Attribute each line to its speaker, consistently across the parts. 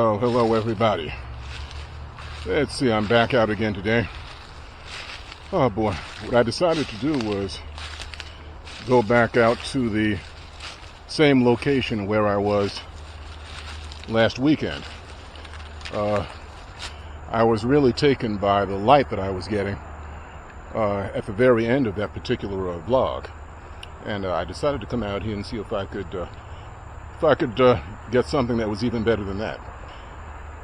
Speaker 1: Well, hello everybody. Let's see, I'm back out again today. Oh boy, what I decided to do was go back out to the same location where I was last weekend. I was really taken by the light that I was getting at the very end of that particular vlog, and I decided to come out here and see if I could get something that was even better than that.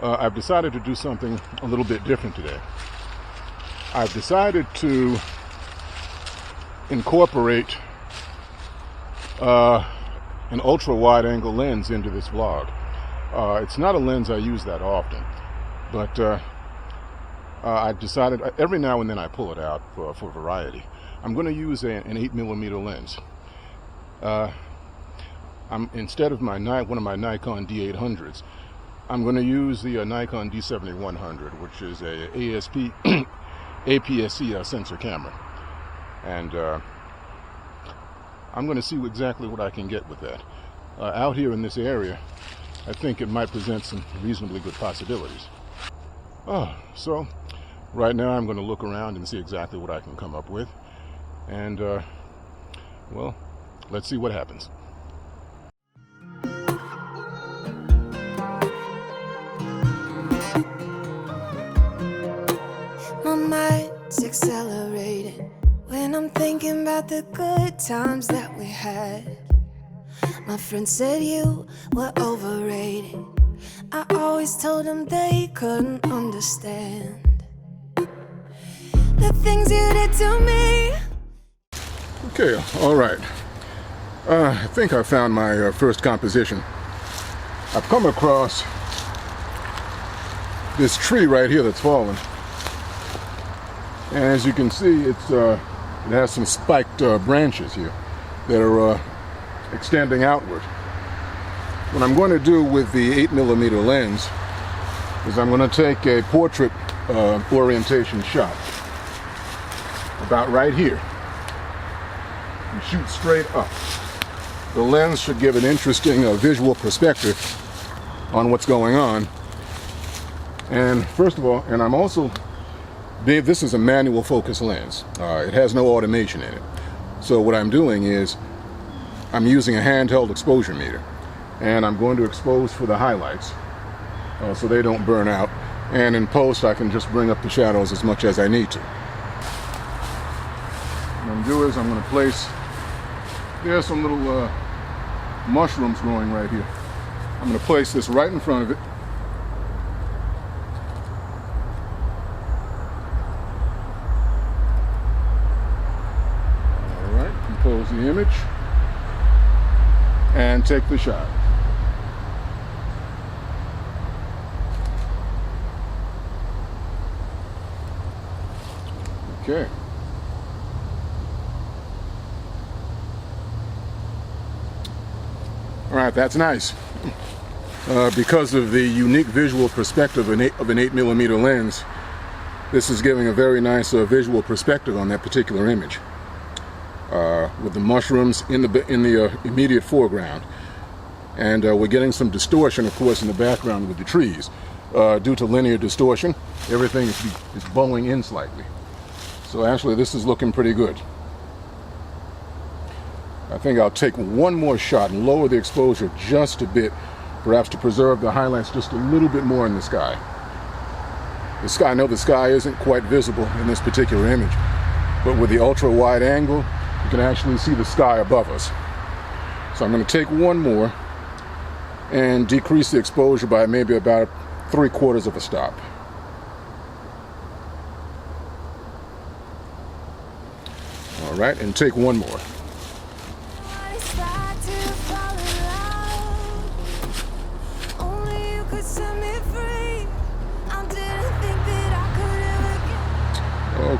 Speaker 1: I've decided to do something a little bit different today. I've decided to incorporate an ultra-wide angle lens into this vlog. It's not a lens I use that often, but I've decided every now and then I pull it out for variety. I'm going to use an 8mm lens. Instead of one of my Nikon D800s, I'm going to use the Nikon D7100, which is a APS-C sensor camera, and I'm going to see exactly what I can get with that. Out here in this area, I think it might present some reasonably good possibilities. So right now I'm going to look around and see exactly what I can come up with, and well, let's see what happens.
Speaker 2: My mind's accelerating when I'm thinking about the good times that we had. My friend said you were overrated. I always told them they couldn't understand the things you did to me.
Speaker 1: Okay, all right. I think I found my first composition. I've come across this tree right here that's fallen. And as you can see, it has some spiked branches here that are extending outward. What I'm going to do with the 8mm lens is I'm going to take a portrait orientation shot about right here and shoot straight up. The lens should give an interesting visual perspective on what's going on. And first of all, and I'm also, this is a manual focus lens. It has no automation in it. So what I'm doing is I'm using a handheld exposure meter, and I'm going to expose for the highlights so they don't burn out. And in post, I can just bring up the shadows as much as I need to. What I'm going to do is I'm going to place, there's some little mushrooms growing right here. I'm going to place this right in front of it. Compose the image and take the shot. Okay. All right, that's nice. Because of the unique visual perspective of an 8mm lens, this is giving a very nice visual perspective on that particular image. With the mushrooms in the immediate foreground, and we're getting some distortion, of course, in the background with the trees. Due to linear distortion, everything is bowing in slightly. So actually, this is looking pretty good. I think I'll take one more shot and lower the exposure just a bit, perhaps to preserve the highlights just a little bit more in the sky. I know the sky isn't quite visible in this particular image, but with the ultra-wide angle, you can actually see the sky above us. So I'm going to take one more and decrease the exposure by maybe about 3/4 of a stop. All right, and take one more.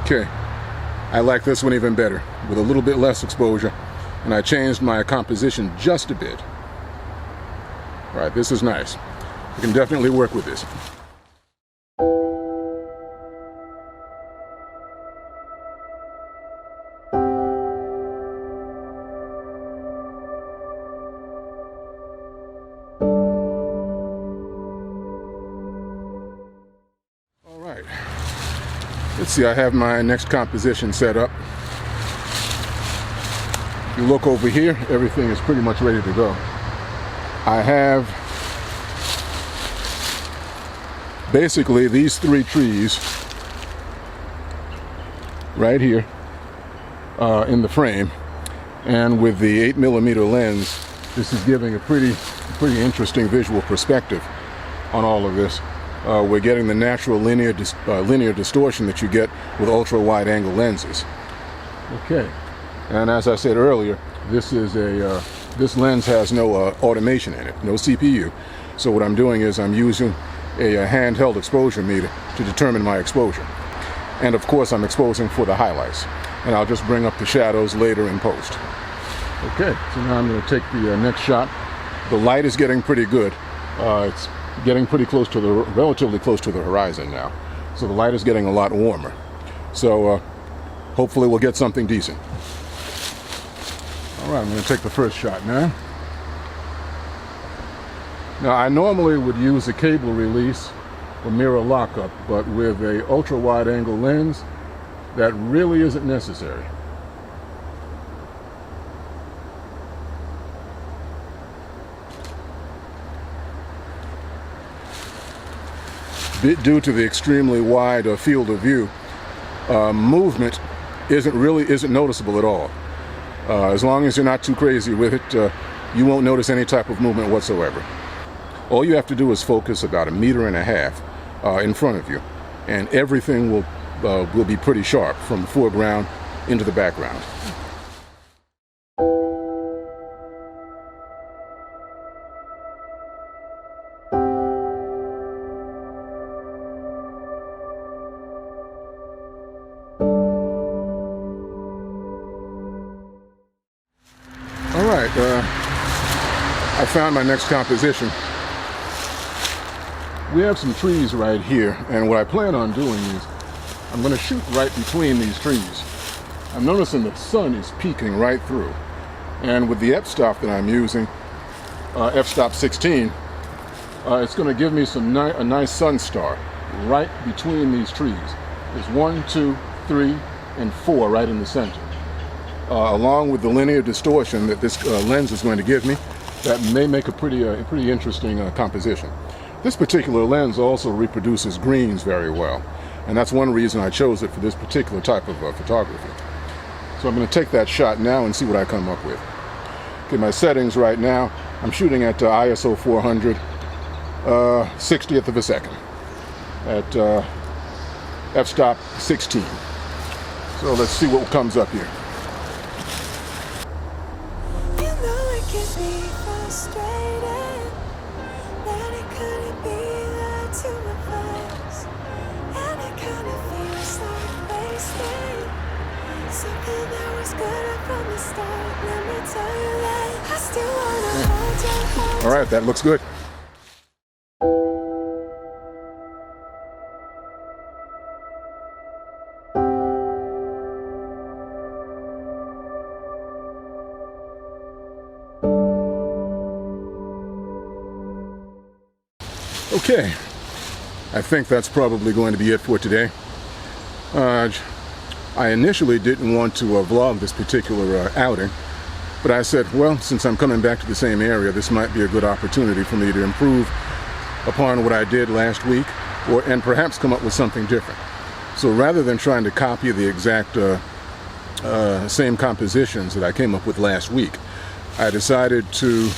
Speaker 1: Okay. I like this one even better, with a little bit less exposure, and I changed my composition just a bit. All right, this is nice. You can definitely work with this. Let's see, I have my next composition set up. If you look over here, everything is pretty much ready to go. I have basically these 3 trees right here in the frame, and with the 8mm lens, this is giving a pretty interesting visual perspective on all of this. We're getting the natural linear distortion that you get with ultra wide angle lenses. Okay, and as I said earlier, this lens has no automation in it, no CPU. So what I'm doing is I'm using a handheld exposure meter to determine my exposure. And of course I'm exposing for the highlights. And I'll just bring up the shadows later in post. Okay, so now I'm going to take the next shot. The light is getting pretty good. It's getting pretty close to relatively close to the horizon now. So the light is getting a lot warmer. So hopefully we'll get something decent. All right, I'm going to take the first shot now. Now I normally would use a cable release or mirror lockup, but with a ultra wide angle lens, that really isn't necessary. Due to the extremely wide field of view, movement isn't noticeable at all. As long as you're not too crazy with it, you won't notice any type of movement whatsoever. All you have to do is focus about 1.5 meters in front of you, and everything will be pretty sharp from the foreground into the background. All right, I found my next composition. We have some trees right here, and what I plan on doing is I'm going to shoot right between these trees. I'm noticing the sun is peeking right through, and with the f-stop that I'm using, f-stop 16, it's going to give me a nice sun star right between these trees. There's 1, 2, 3, and 4 right in the center. Along with the linear distortion that this lens is going to give me, that may make a pretty interesting composition. This particular lens also reproduces greens very well, and that's one reason I chose it for this particular type of photography. So I'm going to take that shot now and see what I come up with. Okay, my settings right now, I'm shooting at ISO 400, 60th of a second, at f-stop 16. So let's see what comes up here. All right, that looks good. Okay, I think that's probably going to be it for today. I initially didn't want to vlog this particular outing, but I said, well, since I'm coming back to the same area, this might be a good opportunity for me to improve upon what I did last week, and perhaps come up with something different. So rather than trying to copy the exact same compositions that I came up with last week, I decided to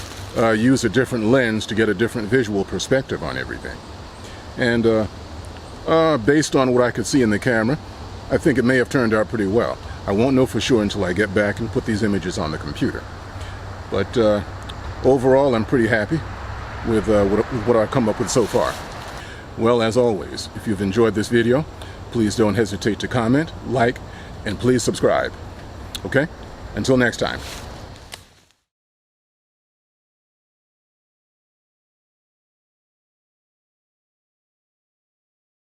Speaker 1: use a different lens to get a different visual perspective on everything. And based on what I could see in the camera, I think it may have turned out pretty well. I won't know for sure until I get back and put these images on the computer. But overall, I'm pretty happy with what I've come up with so far. Well, as always, if you've enjoyed this video, please don't hesitate to comment, like, and please subscribe. Okay? Until next time.